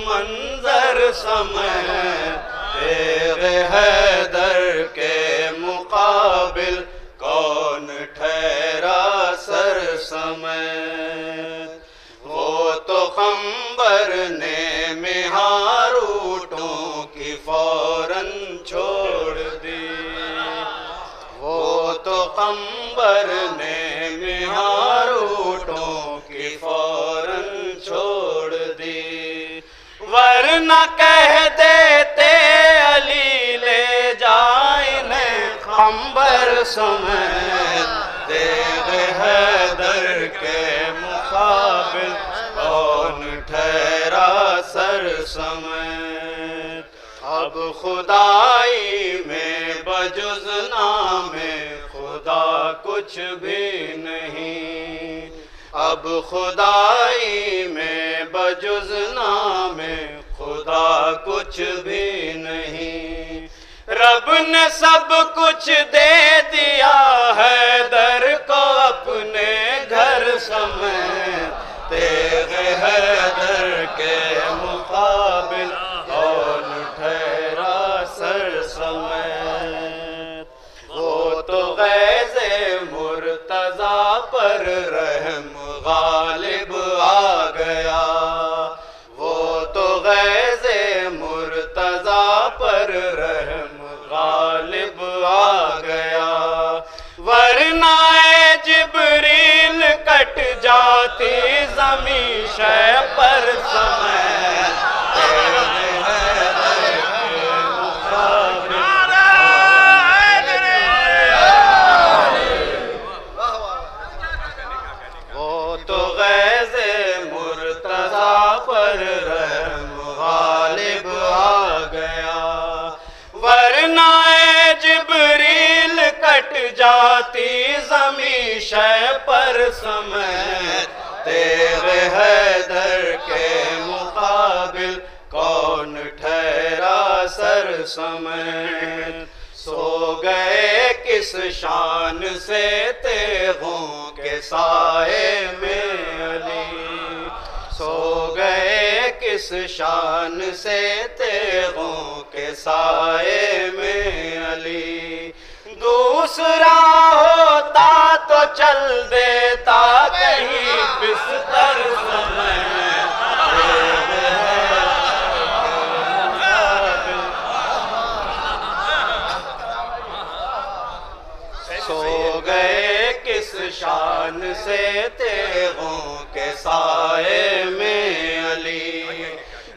منظر سمیت تیغ حیدر کے مقابل کون ٹھہرا سر سمیت؟ وہ تو قمبر نے مہاروٹوں کی فوراً چھوڑ دی، وہ تو قمبر نے مہاروٹوں کی فوراً چھوڑ دی، ورنہ کہہ دیتے علی لے جائیں قمبر سمیت تیغ حیدر کے مقابل کون ٹھہرا سر سمیت؟ اب خدائی میں بجز نام خدا کچھ بھی نہیں، اب خدائی میں بجز نام خدا کچھ بھی نہیں، رب نے سب کچھ دے دیا حیدر کو اپنے گھر سمیت تیغ حیدر کے مقابل کون ٹھہرا سر سمیت؟ وہ تو غیظ مرتضیٰ پر رحم غالب آ گیا، وہ تو غیظ مرتضیٰ پر رحم غالب آ گیا، ورنہ اے جبریل کٹ جاتی زمین شے پر سمیت تیغ حیدر کے مقابل وہ تو غیظ مرتضیٰ پر رحم غالب آ گیا، ورنہ اے جبریل کٹ جاتی زمین شے پر سمیت تیغ حیدر کے مقابل کون ٹھہرا سر سمیت؟ سو گئے کس شان سے تیغوں کے سائے میں علی، سو گئے کس شان سے تیغوں کے سائے میں علی، دوسرا ہوتا تو چل دیتا کہیں بستر سمیت تیغ سو گئے کس شان سے تیغوں کے سائے میں علی،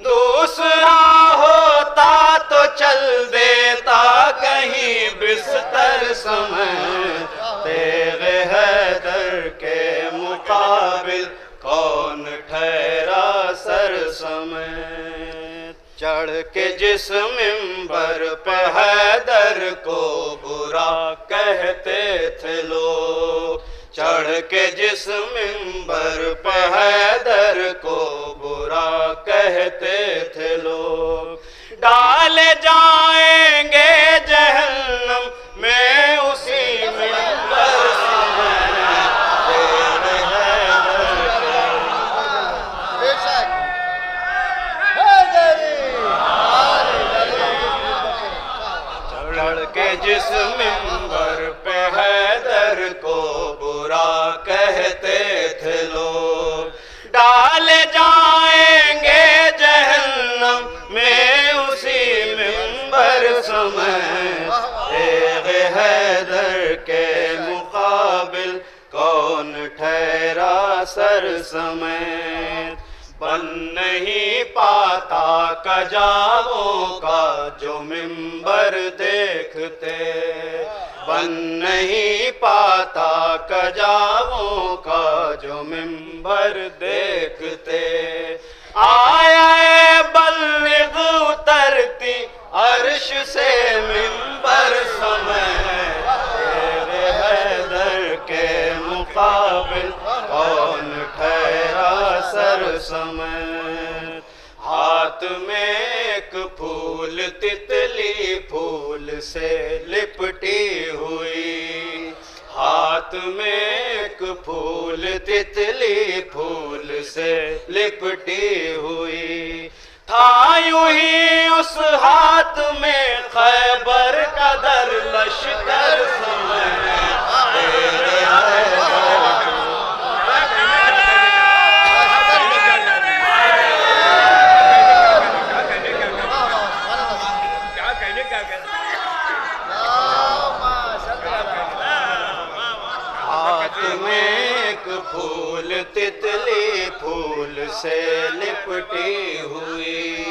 دوسرا ہوتا تو چل دیتا کہیں بستر سمیت تیغ حیدر کے مقابل کون ٹھہرا سر سمیت؟ چڑھ کے جس منبر پہ حیدر کو برا کہتے تھے لوگ، چڑھ کے جس منبر پہ حیدر کو برا کہتے تھے لوگ، ڈالے جائیں گے جہنم میں اسی منبر سمیت تیغ حیدر کے چڑھ کے جس منبر پہ حیدر کو برا کہتے تھے لوگ، ڈالے جائیں گے جہنم میں اسی منبر سمیت تیغ حیدر کے مقابل کون ٹھہرا سر سمیت؟ بن نہیں پاتا کجاووں کا جو منبر دیکھتے، بن نہیں پاتا کجاووں کا جو منبر دیکھتے، آیا بلغ اترتی عرش سے منبر سمیت تیغ حیدر کے مقابل کون ٹھہرا سر سمیت؟ ہاتھ میں ایک پھول تتلی پھول سے لپٹی ہوئی، ہاتھ میں ایک پھول تتلی پھول سے لپٹی ہوئی، تھا یوں ہی اس ہاتھ میں خیبر کا در لشکر سمیت تیرے ہاتھ میں ایک پھول تتلی پھول سے لپٹی ہوئی،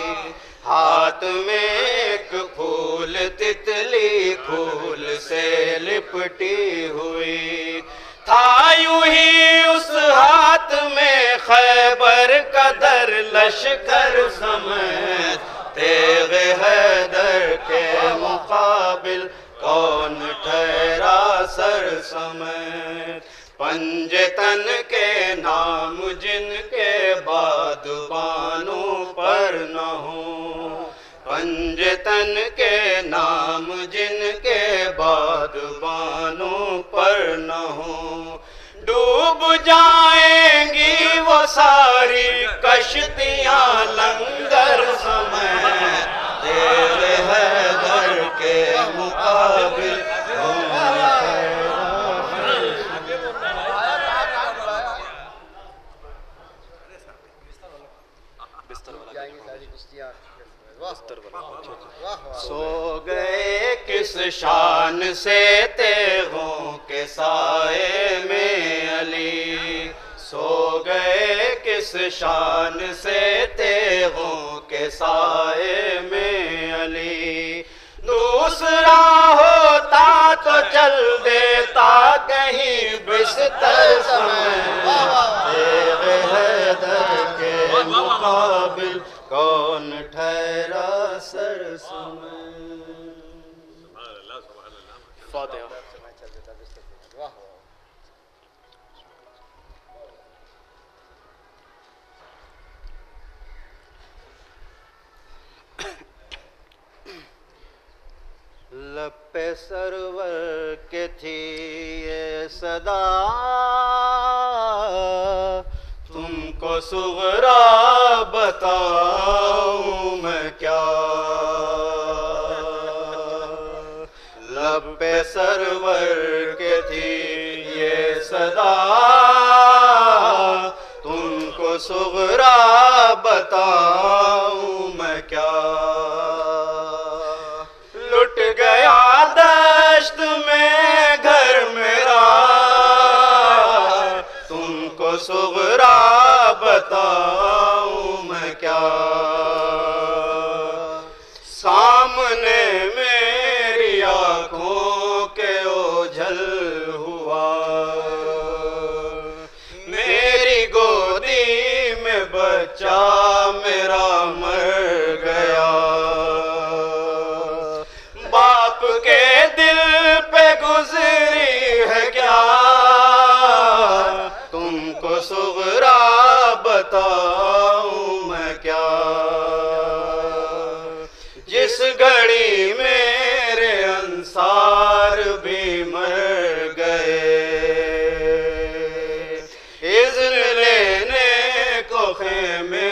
ہاتھ میں ایک پھول تتلی پھول سے لپٹی ہوئی، تھا یوں ہی اس ہاتھ میں خیبر کا در لشکر سمیت تیغ حیدر کے مقابل کون ٹھہرا سر سمیت، پنجے تن کے نام جن کے بعد بانوں پر نہ ہوں، پنجے تن کے نام جن کے بعد بانوں پر نہ ہوں، ڈوب جائیں گی وہ ساری کشتیاں لنگر سمیت تیغ حیدر کے مقابل سو گئے کس شان سے تیغوں کے سائے میں علی، سو گئے کس شان سے تیغوں کے سائے میں علی، دوسرا ہوتا تو چل دیتا کہیں بستر سمیت تیغ حیدر کے مقابل کون ٹھہرا سر سمیت۔ فاتحہ۔ لب پہ سرور کے تھی یہ صدا، تم کو صغرا بتاؤں میں کیا، لب پہ سرور کے تھی یہ صدا، تم کو صغرا بتاؤں میں کیا، لٹ گیا دشت میں گھر میرا، تم کو صغرا بتاؤں میں کیا، سامنے میری آنکھوں کے اوجھل ہوا، میری گودی میں بچہ میرا مر گیا، باپ کے دل پہ گزری ہے کیا، تم کو صغرا بتاؤں میں کیا، جس گھڑی میرے انصار بھی مر گئے، اذن لینے کو خیمے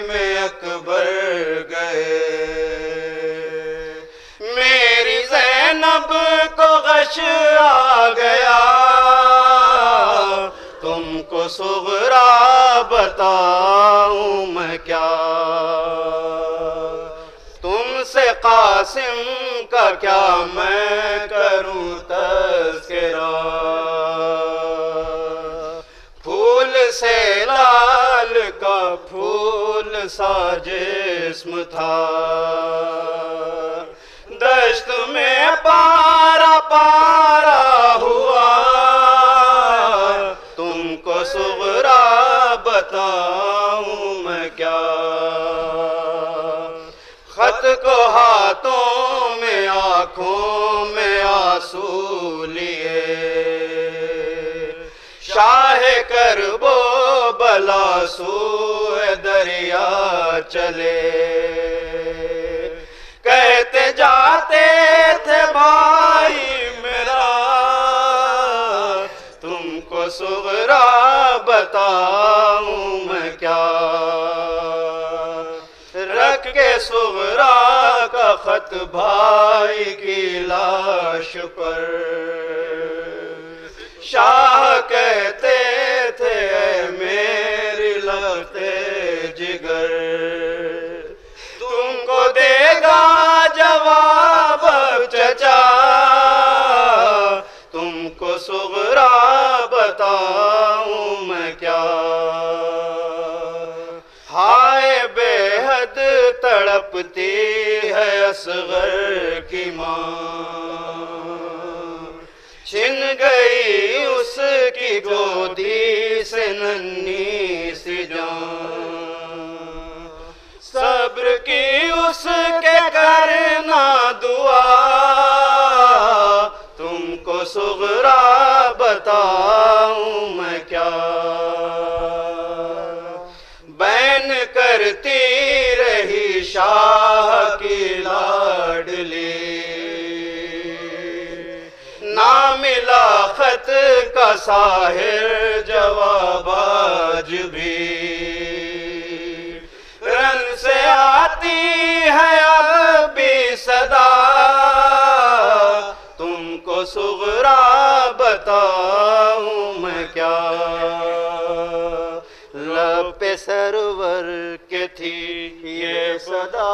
میں اکبر گئے، میری زینب کو غش آ گیا، تم کو صغرا بتاؤں میں کیا، تم سے قاسم کا کیا میں کروں تذکرہ، پھول سے لال کا پھول سا جسم تھا، دشت میں پارا پارا ہوا، تم کو صغرا بتاؤں میں کیا، خط کو ہاتھوں میں آنکھوں میں آنسو لیے، شاہ کربو بلا سوئے دریا چلے، کہتے جاتے تھے بھائی میرا، تم کو صغرا بتاؤں میں کیا، رکھ شک کے صغرا کا خط بھائی کی لاش پر، شاہ کہتے تھے اے میری لخت جگر، تم کو دے گا جواب چچا، تم کو صغرا بتاؤں میں کیا، ہائے بے حد تڑپتی ہے اصغر کی ماں، چھن گئی اس کی گودی سے ننھی سی جان، صبر کی اس کے کرنا دعا، تم کو صغرا بتاؤں میں کیا، بین کرتی رہی شاہ کی لاڈلی، نہ ملا خط کا ساحر جواب آج بھی، رن سے آتی ہے اب بھی صدا، تم کو صغرا بتاؤں میں کیا، لب پہ سرور کے تھی یہ صدا،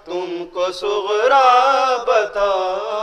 تم کو صغرا بتاؤں